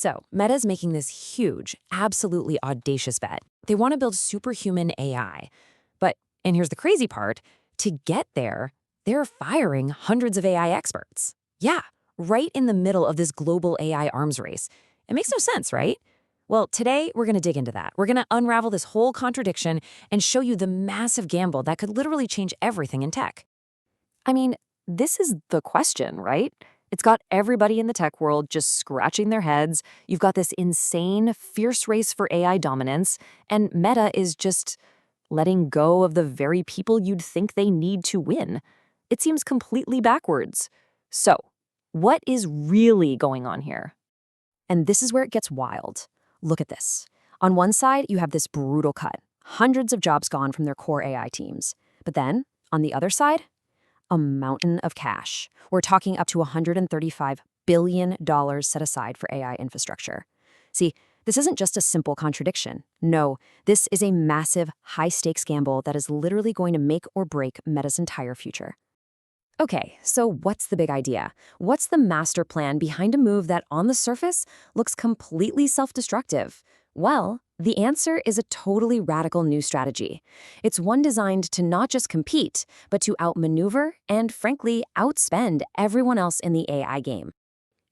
So, Meta's making this huge, absolutely audacious bet. They want to build superhuman AI. But, and here's the crazy part, to get there, they're firing hundreds of AI experts. Yeah, right in the middle of this global AI arms race. It makes no sense, right? Well, today we're going to dig into that. We're going to unravel this whole contradiction and show you the massive gamble that could literally change everything in tech. I mean, this is the question, right? It's got everybody in the tech world just scratching their heads. You've got this insane, fierce race for AI dominance, and Meta is just letting go of the very people you'd think they need to win. It seems completely backwards. So, what is really going on here? And this is where it gets wild. Look at this. On one side, you have this brutal cut. Hundreds of jobs gone from their core AI teams. But then, on the other side, a mountain of cash. We're talking up to $135 billion set aside for AI infrastructure. See, this isn't just a simple contradiction. No, this is a massive, high-stakes gamble that is literally going to make or break Meta's entire future. Okay, so what's the big idea? What's the master plan behind a move that, on the surface, looks completely self-destructive? Well, the answer is a totally radical new strategy. It's one designed to not just compete, but to outmaneuver and, frankly, outspend everyone else in the AI game.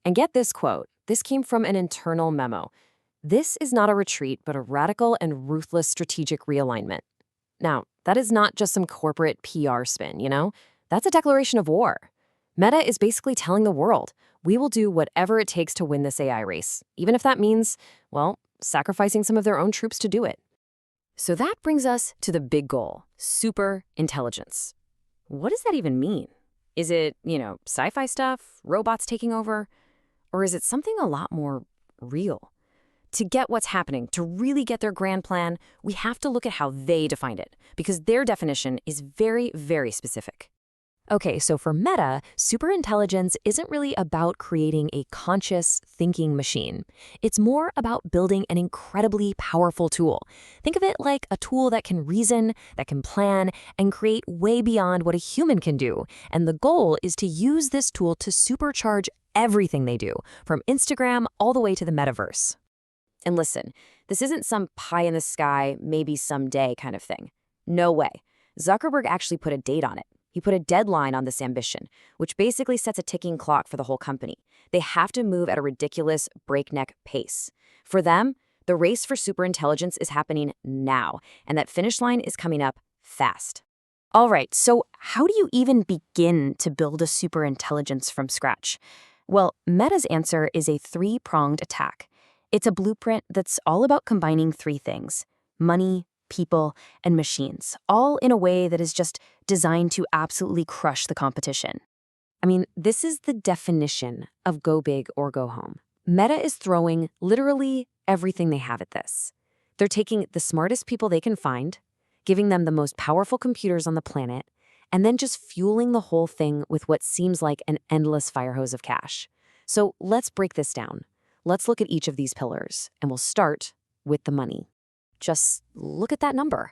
And get this quote. This came from an internal memo. This is not a retreat, but a radical and ruthless strategic realignment. Now, that is not just some corporate PR spin, you know? That's a declaration of war. Meta is basically telling the world, we will do whatever it takes to win this AI race, even if that means, well, sacrificing some of their own troops to do it. So that brings us to the big goal, superintelligence. What does that even mean? Is it, sci-fi stuff, robots taking over? Or is it something a lot more real? To get what's happening, to really get their grand plan, we have to look at how they defined it, because their definition is very, very specific. Okay, so for Meta, superintelligence isn't really about creating a conscious thinking machine. It's more about building an incredibly powerful tool. Think of it like a tool that can reason, that can plan, and create way beyond what a human can do. And the goal is to use this tool to supercharge everything they do, from Instagram all the way to the metaverse. And listen, this isn't some pie in the sky, maybe someday kind of thing. No way. Zuckerberg actually put a date on it. He put a deadline on this ambition, which basically sets a ticking clock for the whole company. They have to move at a ridiculous breakneck pace. For them, the race for superintelligence is happening now, and that finish line is coming up fast. All right, so how do you even begin to build a superintelligence from scratch? Well, Meta's answer is a three-pronged attack. It's a blueprint that's all about combining three things: money, people, and machines, all in a way that is just designed to absolutely crush the competition. I mean, this is the definition of go big or go home. Meta is throwing literally everything they have at this. They're taking the smartest people they can find, giving them the most powerful computers on the planet, and then just fueling the whole thing with what seems like an endless fire hose of cash. So let's break this down. Let's look at each of these pillars, and we'll start with the money. Just look at that number,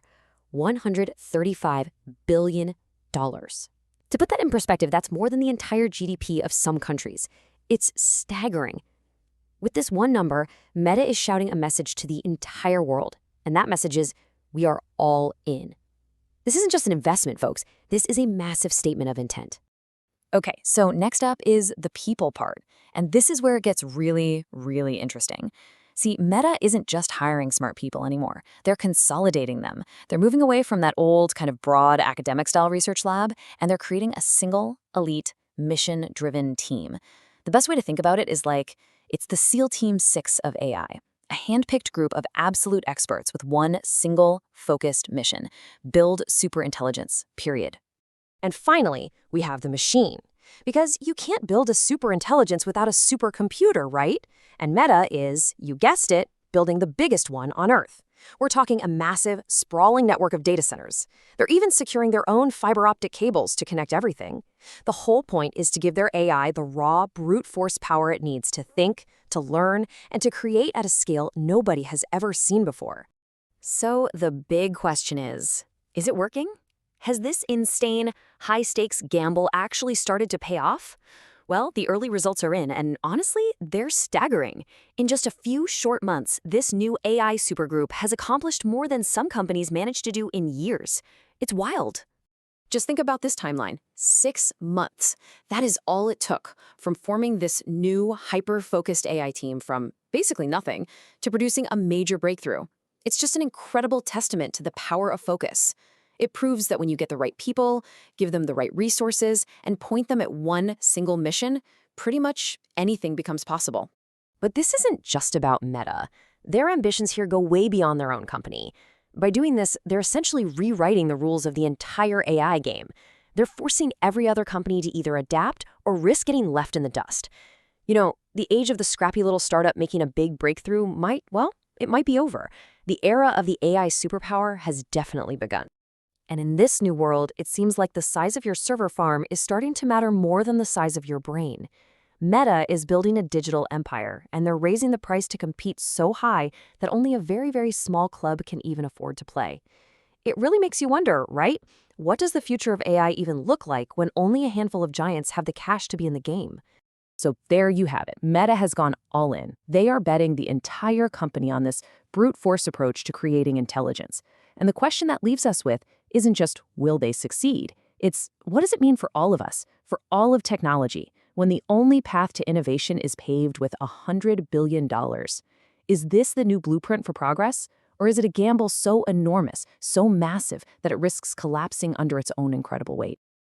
$135 billion. To put that in perspective, that's more than the entire GDP of some countries. It's staggering. With this one number, Meta is shouting a message to the entire world, and that message is, we are all in. This isn't just an investment, folks. This is a massive statement of intent. Okay, so next up is the people part, and this is where it gets really, really interesting. See, Meta isn't just hiring smart people anymore. They're consolidating them. They're moving away from that old kind of broad academic-style research lab, and they're creating a single, elite, mission-driven team. The best way to think about it is like, it's the SEAL Team 6 of AI, a hand-picked group of absolute experts with one single, focused mission: build superintelligence, period. And finally, we have the machine. Because you can't build a superintelligence without a supercomputer, right? And Meta is, you guessed it, building the biggest one on Earth. We're talking a massive, sprawling network of data centers. They're even securing their own fiber-optic cables to connect everything. The whole point is to give their AI the raw, brute force power it needs to think, to learn, and to create at a scale nobody has ever seen before. So the big question is it working? Has this insane, high-stakes gamble actually started to pay off? Well, the early results are in, and honestly, they're staggering. In just a few short months, this new AI supergroup has accomplished more than some companies managed to do in years. It's wild. Just think about this timeline. 6 months. That is all it took from forming this new hyper-focused AI team from basically nothing to producing a major breakthrough. It's just an incredible testament to the power of focus. It proves that when you get the right people, give them the right resources, and point them at one single mission, pretty much anything becomes possible. But this isn't just about Meta. Their ambitions here go way beyond their own company. By doing this, they're essentially rewriting the rules of the entire AI game. They're forcing every other company to either adapt or risk getting left in the dust. The age of the scrappy little startup making a big breakthrough it might be over. The era of the AI superpower has definitely begun. And in this new world, it seems like the size of your server farm is starting to matter more than the size of your brain. Meta is building a digital empire, and they're raising the price to compete so high that only a very, very small club can even afford to play. It really makes you wonder, right? What does the future of AI even look like when only a handful of giants have the cash to be in the game? So there you have it. Meta has gone all in. They are betting the entire company on this brute force approach to creating intelligence. And the question that leaves us with isn't just, will they succeed? It's, what does it mean for all of us, for all of technology, when the only path to innovation is paved with $100 billion? Is this the new blueprint for progress? Or is it a gamble so enormous, so massive, that it risks collapsing under its own incredible weight?